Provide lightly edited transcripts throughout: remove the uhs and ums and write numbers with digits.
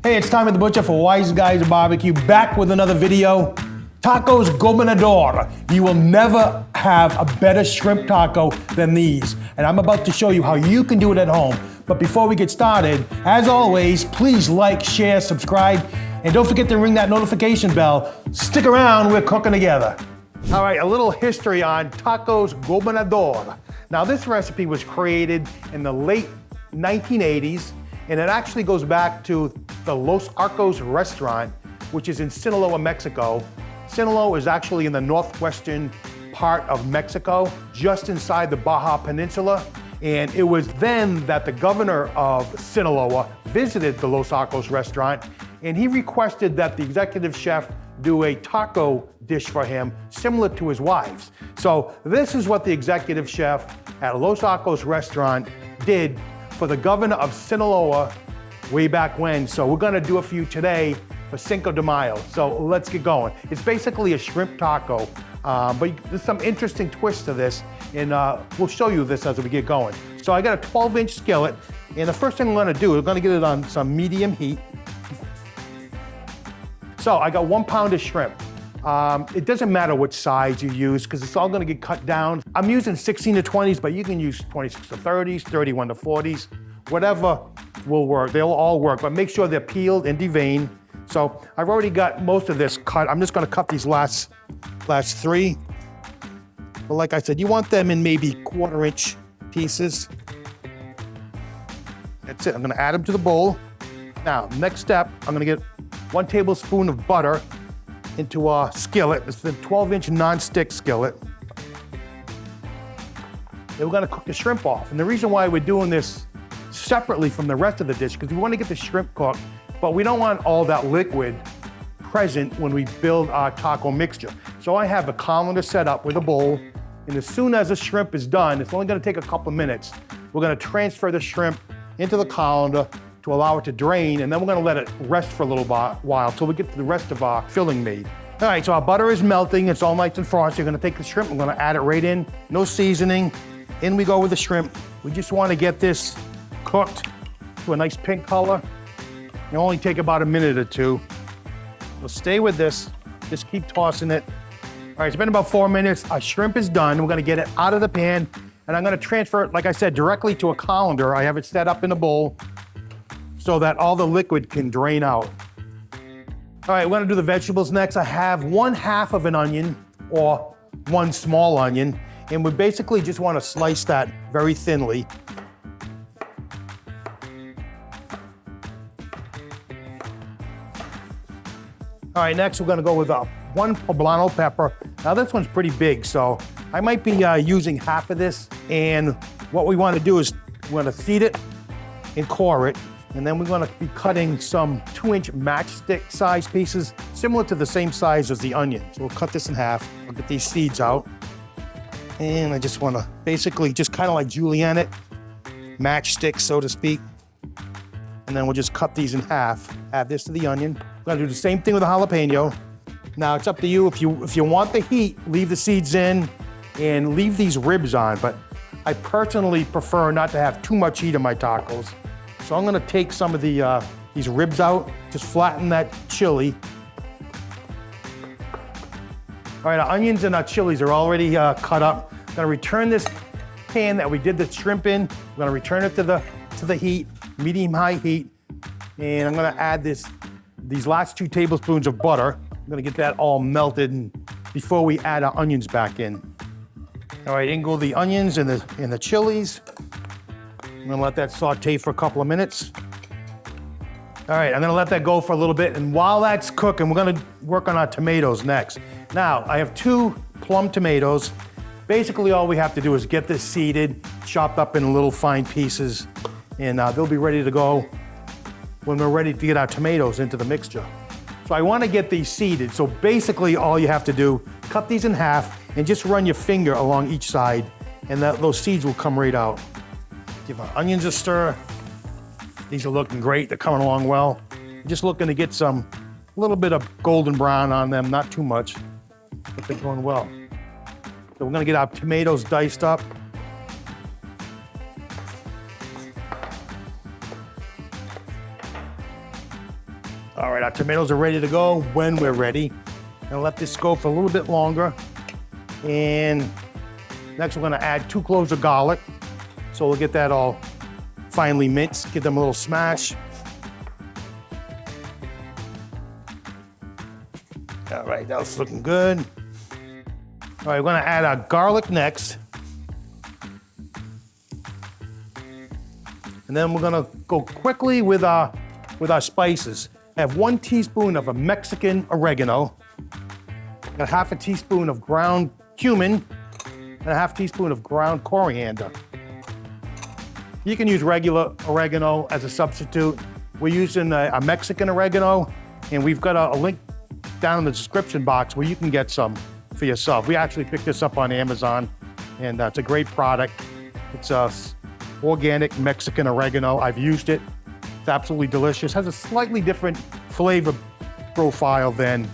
Hey, it's Tommy the Butcher for Wise Guys Barbecue, back with another video. Tacos Gobernador. You will never have a better shrimp taco than these. And I'm about to show you how you can do it at home. But before we get started, as always, please like, share, subscribe, and don't forget to ring that notification bell. Stick around, we're cooking together. All right, a little history on Tacos Gobernador. Now, this recipe was created in the late 1980s, and it actually goes back to the Los Arcos restaurant, which is in Sinaloa, Mexico. Sinaloa is actually in the northwestern part of Mexico, just inside the Baja Peninsula. And it was then that the governor of Sinaloa visited the Los Arcos restaurant, and he requested that the executive chef do a taco dish for him, similar to his wife's. So this is what the executive chef at Los Arcos restaurant did for the governor of Sinaloa way back when. So we're gonna do it for you today for Cinco de Mayo. So let's get going. It's basically a shrimp taco, but there's some interesting twists to this, and we'll show you this as we get going. So I got a 12-inch skillet, and the first thing I'm gonna do, we're gonna get it on some medium heat. So I got 1 pound of shrimp. It doesn't matter what size you use because it's all gonna get cut down. I'm using 16 to 20s, but you can use 26 to 30s, 31 to 40s, whatever will work. They'll all work, but make sure they're peeled and deveined. So I've already got most of this cut. I'm just gonna cut these last 3. But like I said, you want them in maybe 1/4-inch pieces. That's it, I'm gonna add them to the bowl. Now, next step, I'm gonna get 1 tablespoon of butter into a skillet. It's the 12-inch non-stick skillet. Then we're gonna cook the shrimp off. And the reason why we're doing this separately from the rest of the dish, because we wanna get the shrimp cooked, but we don't want all that liquid present when we build our taco mixture. So I have a colander set up with a bowl, and as soon as the shrimp is done, it's only gonna take a couple minutes, we're gonna transfer the shrimp into the colander to allow it to drain, and then we're gonna let it rest for a little while till we get to the rest of our filling made. All right, so our butter is melting, it's all nice and frosty. You're gonna take the shrimp, we're gonna add it right in, no seasoning. In we go with the shrimp. We just wanna get this cooked to a nice pink color. It'll only take about a minute or two. So stay with this, just keep tossing it. All right, it's been about 4 minutes. Our shrimp is done. We're gonna get it out of the pan, and I'm gonna transfer it, like I said, directly to a colander. I have it set up in a bowl so that all the liquid can drain out. All right, we're gonna do the vegetables next. I have 1/2 of an onion, or 1 small onion, and we basically just wanna slice that very thinly. All right, next we're gonna go with 1 poblano pepper. Now this one's pretty big, so I might be using half of this. And what we wanna do is we're gonna seed it and core it. And then we're gonna be cutting some 2-inch matchstick size pieces, similar to the same size as the onion. So we'll cut this in half. I'll get these seeds out. And I just wanna basically just kind of like julienne it, matchstick, so to speak. And then we'll just cut these in half. Add this to the onion. We're gonna do the same thing with the jalapeno. Now it's up to you. If you want the heat, leave the seeds in and leave these ribs on. But I personally prefer not to have too much heat in my tacos. So I'm gonna take some of these ribs out, just flatten that chili. All right, our onions and our chilies are already cut up. I'm gonna return this pan that we did the shrimp in. I'm gonna return it to the heat, medium-high heat, and I'm gonna add these last 2 tablespoons of butter. I'm gonna get that all melted before we add our onions back in. All right, in go the onions and the chilies. I'm gonna let that saute for a couple of minutes. All right, I'm gonna let that go for a little bit, and while that's cooking, we're gonna work on our tomatoes next. Now, I have 2 plum tomatoes. Basically, all we have to do is get this seeded, chopped up in little fine pieces, and they'll be ready to go when we're ready to get our tomatoes into the mixture. So I wanna get these seeded, so basically all you have to do, cut these in half and just run your finger along each side, and those seeds will come right out. Give our onions a stir. These are looking great, they're coming along well. Just looking to get a little bit of golden brown on them, not too much, but they're going well. So we're gonna get our tomatoes diced up. All right, our tomatoes are ready to go when we're ready. Gonna let this go for a little bit longer. And next we're gonna add 2 cloves of garlic. So we'll get that all finely minced, give them a little smash. All right, that's looking good. All right, we're gonna add our garlic next. And then we're gonna go quickly with our spices. I have 1 teaspoon of a Mexican oregano, got 1/2 teaspoon of ground cumin, and 1/2 teaspoon of ground coriander. You can use regular oregano as a substitute. We're using a Mexican oregano, and we've got a link down in the description box where you can get some for yourself. We actually picked this up on Amazon, and it's a great product. It's organic Mexican oregano. I've used it. It's absolutely delicious. Has a slightly different flavor profile than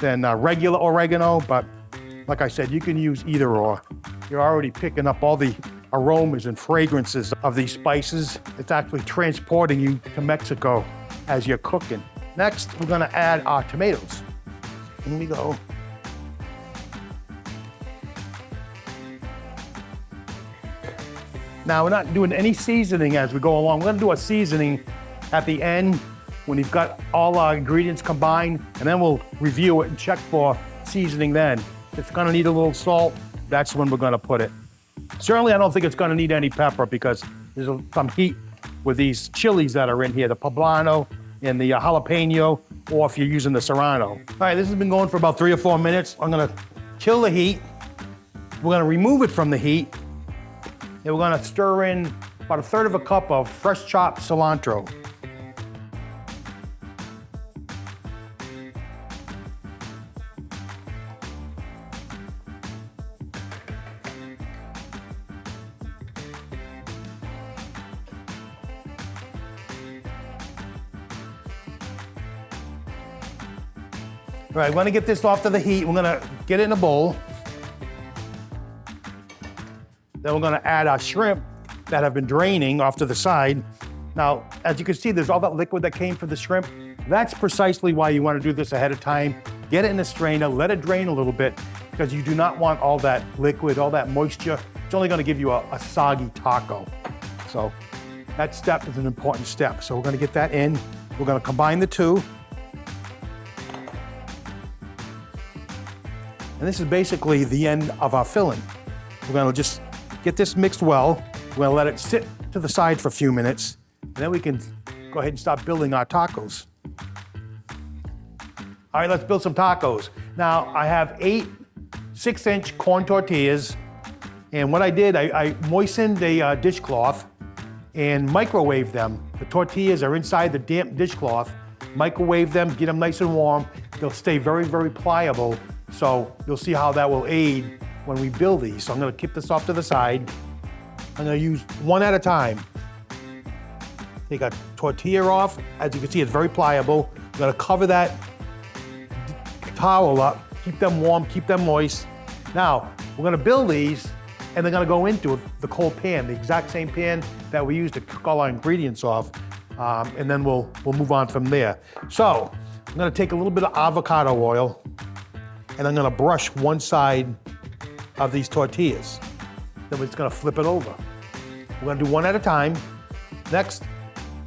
regular oregano, but like I said, you can use either or. You're already picking up all the aromas and fragrances of these spices. It's actually transporting you to Mexico as you're cooking. Next, we're gonna add our tomatoes. Here we go. Now, we're not doing any seasoning as we go along. We're gonna do a seasoning at the end when you've got all our ingredients combined, and then we'll review it and check for seasoning then. If it's gonna need a little salt, that's when we're gonna put it. Certainly, I don't think it's gonna need any pepper because there's some heat with these chilies that are in here, the poblano and the jalapeno, or if you're using the serrano. All right, this has been going for about 3 or 4 minutes. I'm gonna kill the heat. We're gonna remove it from the heat, and we're gonna stir in about 1/3 cup of fresh chopped cilantro. All right, we're gonna get this off to the heat. We're gonna get it in a bowl. Then we're gonna add our shrimp that have been draining off to the side. Now, as you can see, there's all that liquid that came from the shrimp. That's precisely why you wanna do this ahead of time. Get it in a strainer, let it drain a little bit, because you do not want all that liquid, all that moisture. It's only gonna give you a soggy taco. So that step is an important step. So we're gonna get that in. We're gonna combine the two. And this is basically the end of our filling. We're gonna just get this mixed well. We're gonna let it sit to the side for a few minutes, and then we can go ahead and start building our tacos. All right, let's build some tacos. Now, I have 8 6-inch corn tortillas, and what I did, I moistened a dishcloth and microwaved them. The tortillas are inside the damp dishcloth. Microwave them, get them nice and warm. They'll stay very, very pliable. So you'll see how that will aid when we build these. So I'm gonna keep this off to the side. I'm gonna use one at a time. Take a tortilla off. As you can see, it's very pliable. I'm gonna cover that towel up, keep them warm, keep them moist. Now, we're gonna build these, and they're gonna go into the cold pan, the exact same pan that we use to cook all our ingredients off, and then we'll move on from there. So, I'm gonna take a little bit of avocado oil, and I'm gonna brush one side of these tortillas. Then we're just gonna flip it over. We're gonna do one at a time. Next,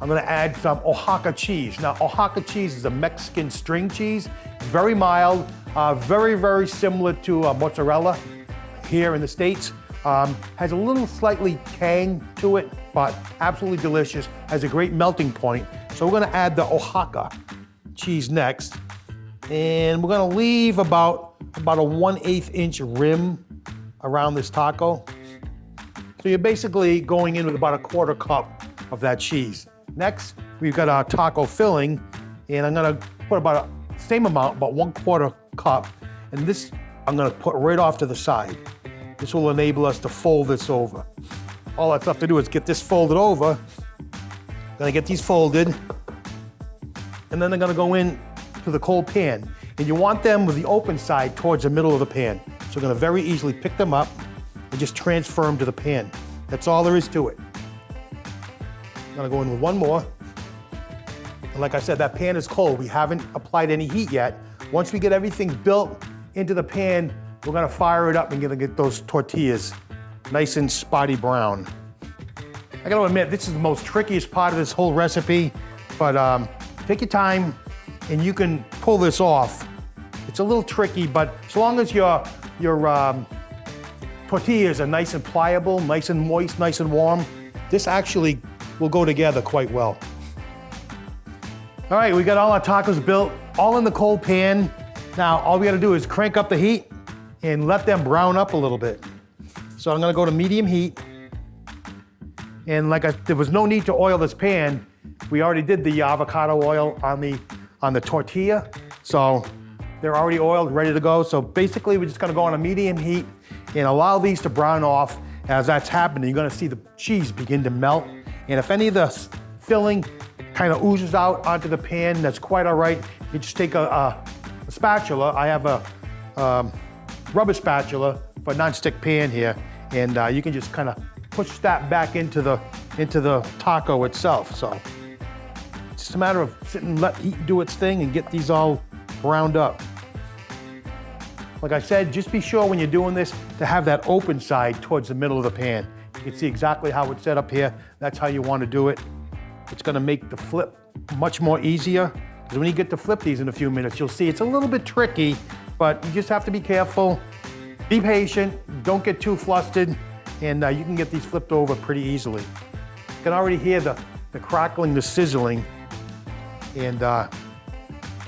I'm gonna add some Oaxaca cheese. Now, Oaxaca cheese is a Mexican string cheese, very mild, very, very similar to mozzarella here in the States. Has a little slightly tang to it, but absolutely delicious, has a great melting point. So we're gonna add the Oaxaca cheese next. And we're gonna leave about a 1/8 inch rim around this taco. So you're basically going in with about 1/4 cup of that cheese. Next, we've got our taco filling, and I'm gonna put about the same amount, about 1/4 cup, and this I'm gonna put right off to the side. This will enable us to fold this over. All that's left to do is get this folded over. Gonna get these folded, and then they're gonna go in to the cold pan. And you want them with the open side towards the middle of the pan. So you're gonna very easily pick them up and just transfer them to the pan. That's all there is to it. I'm gonna go in with one more. And like I said, that pan is cold. We haven't applied any heat yet. Once we get everything built into the pan, we're gonna fire it up and gonna get those tortillas nice and spotty brown. I gotta admit, this is the most trickiest part of this whole recipe, but take your time and you can pull this off. It's a little tricky, but as long as your tortillas are nice and pliable, nice and moist, nice and warm, this actually will go together quite well. All right, we got all our tacos built, all in the cold pan. Now, all we gotta do is crank up the heat and let them brown up a little bit. So I'm gonna go to medium heat. And there was no need to oil this pan. We already did the avocado oil on the tortilla. So they're already oiled, ready to go. So basically, we're just gonna go on a medium heat and allow these to brown off. As that's happening, you're gonna see the cheese begin to melt. And if any of the filling kind of oozes out onto the pan, that's quite all right. You just take a spatula. I have a rubber spatula for a non-stick pan here. And you can just kind of push that back into the taco itself. So it's just a matter of sitting and let heat do its thing and get these all browned up. Like I said, just be sure when you're doing this to have that open side towards the middle of the pan. You can see exactly how it's set up here. That's how you want to do it. It's gonna make the flip much more easier. Because when you get to flip these in a few minutes, you'll see it's a little bit tricky, but you just have to be careful. Be patient, don't get too flustered, and you can get these flipped over pretty easily. You can already hear the crackling, the sizzling, and we're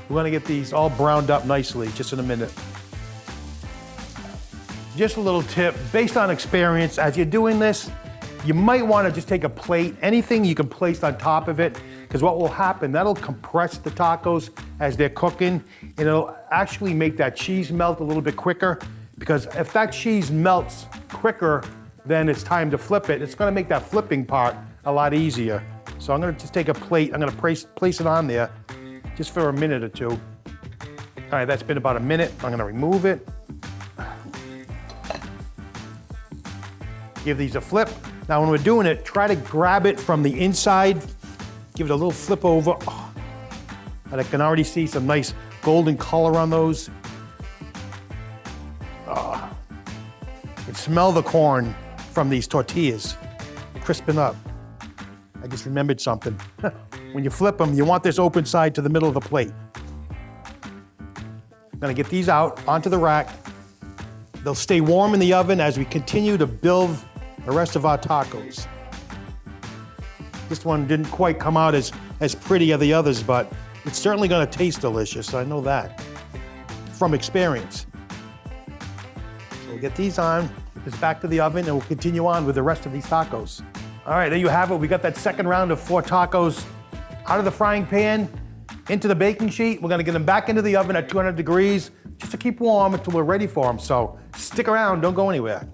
gonna get these all browned up nicely just in a minute. Just a little tip, based on experience, as you're doing this, you might wanna just take a plate, anything you can place on top of it, because what will happen, that'll compress the tacos as they're cooking, and it'll actually make that cheese melt a little bit quicker, because if that cheese melts quicker, then it's time to flip it. It's gonna make that flipping part a lot easier. So I'm gonna just take a plate, I'm gonna place it on there just for a minute or two. All right, that's been about a minute. I'm gonna remove it. Give these a flip. Now when we're doing it, try to grab it from the inside, give it a little flip over. Oh, and I can already see some nice golden color on those. Oh, you can smell the corn from these tortillas, crisping up. I just remembered something. When you flip them, you want this open side to the middle of the plate. I'm gonna get these out onto the rack. They'll stay warm in the oven as we continue to build the rest of our tacos. This one didn't quite come out as pretty as the others, but it's certainly gonna taste delicious, I know that, from experience. So we'll get these on, put this back to the oven, and we'll continue on with the rest of these tacos. All right, there you have it. We got that second round of 4 tacos out of the frying pan, into the baking sheet. We're gonna get them back into the oven at 200 degrees, just to keep warm until we're ready for them. So stick around, don't go anywhere.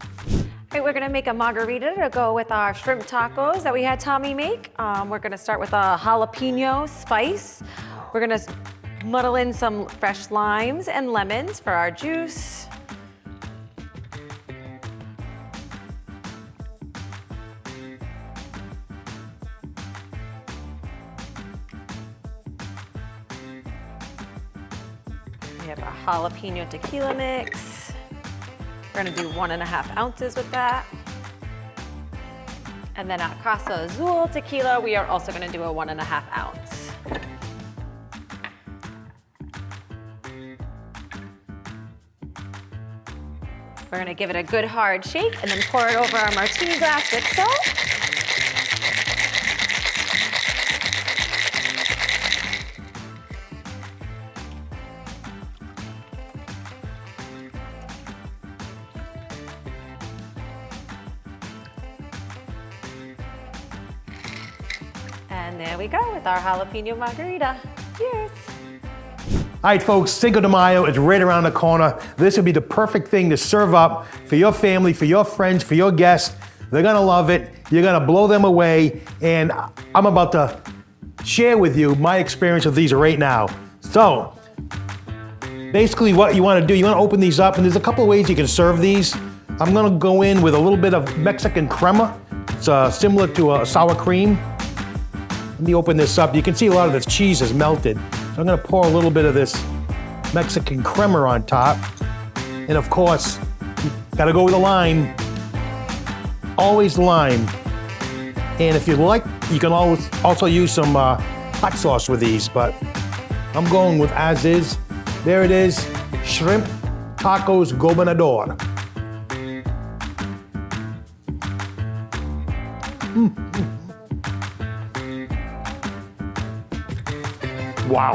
Right, we're gonna make a margarita to go with our shrimp tacos that we had Tommy make. We're gonna start with a jalapeno spice. We're gonna muddle in some fresh limes and lemons for our juice. We have our jalapeno tequila mix. We're gonna do 1.5 ounces with that. And then our Casa Azul tequila, we are also gonna do a 1.5 ounce. We're gonna give it a good hard shake and then pour it over our martini glass with salt. And there we go with our jalapeno margarita. Cheers. All right, folks, Cinco de Mayo is right around the corner. This would be the perfect thing to serve up for your family, for your friends, for your guests. They're gonna love it. You're gonna blow them away. And I'm about to share with you my experience with these right now. So, basically what you wanna do, you wanna open these up, and there's a couple of ways you can serve these. I'm gonna go in with a little bit of Mexican crema. It's similar to a sour cream. Let me open this up. You can see a lot of this cheese is melted. So I'm gonna pour a little bit of this Mexican crema on top. And of course, you gotta go with a lime. Always lime. And if you like, you can always also use some hot sauce with these, but I'm going with as is. There it is, shrimp tacos gobernador. Wow.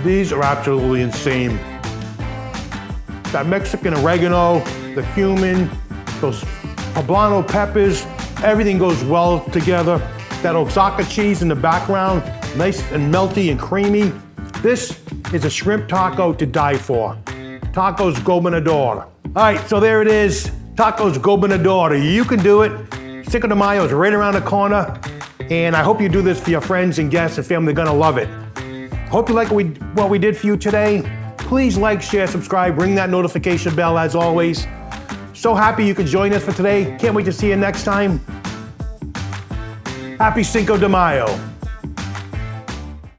These are absolutely insane. That Mexican oregano, the cumin, those poblano peppers, everything goes well together. That Oaxaca cheese in the background, nice and melty and creamy. This is a shrimp taco to die for. Tacos Gobernador. All right, so there it is. Tacos Gobernador. You can do it. Cinco de Mayo is right around the corner. And I hope you do this for your friends and guests and family. They're gonna love it. Hope you like what we did for you today. Please like, share, subscribe, ring that notification bell as always. So happy you could join us for today. Can't wait to see you next time. Happy Cinco de Mayo.